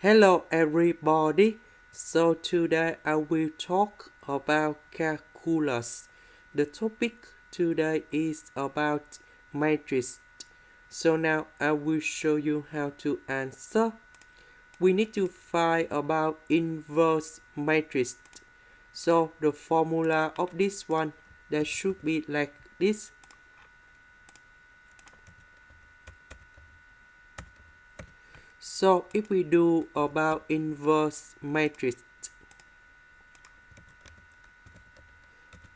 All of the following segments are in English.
Hello everybody. So today I will talk about calculus. The topic today is about matrix. So now I will show you how to answer. We need to find about inverse matrix. So the formula of this one that should be like this. So if we do about inverse matrix,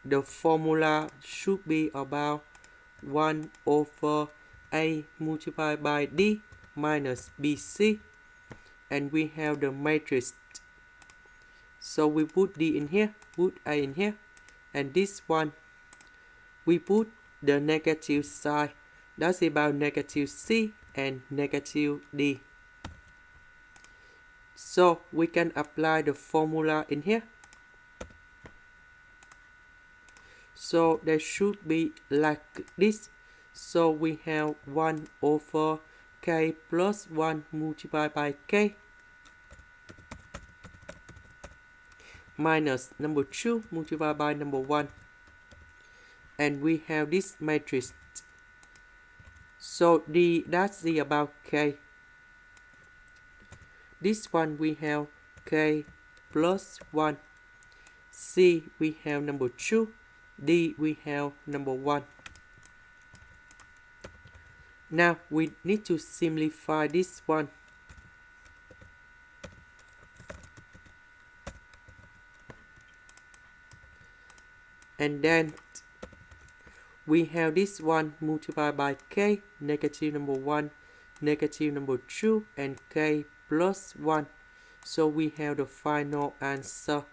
the formula should be about 1 over A multiplied by D minus BC, and we have the matrix. So we put D in here, put A in here, and this one we put the negative sign. That's about negative C and negative D. So we can apply the formula in here. So that should be like this. So we have 1 over k plus 1 multiplied by k minus number 2 multiplied by number 1. And we have this matrix. So that's the about k. This one we have k plus 1. C we have number 2. D we have number 1. Now we need to simplify this one. And then we have this one multiplied by k, negative number 1, negative number 2, and k plus 1. So we have the final answer.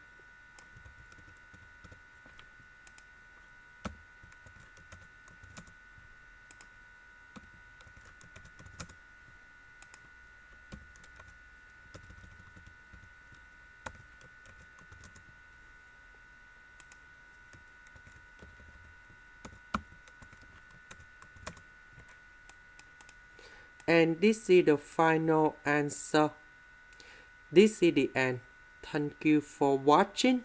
And this is the final answer. This is the end. Thank you for watching.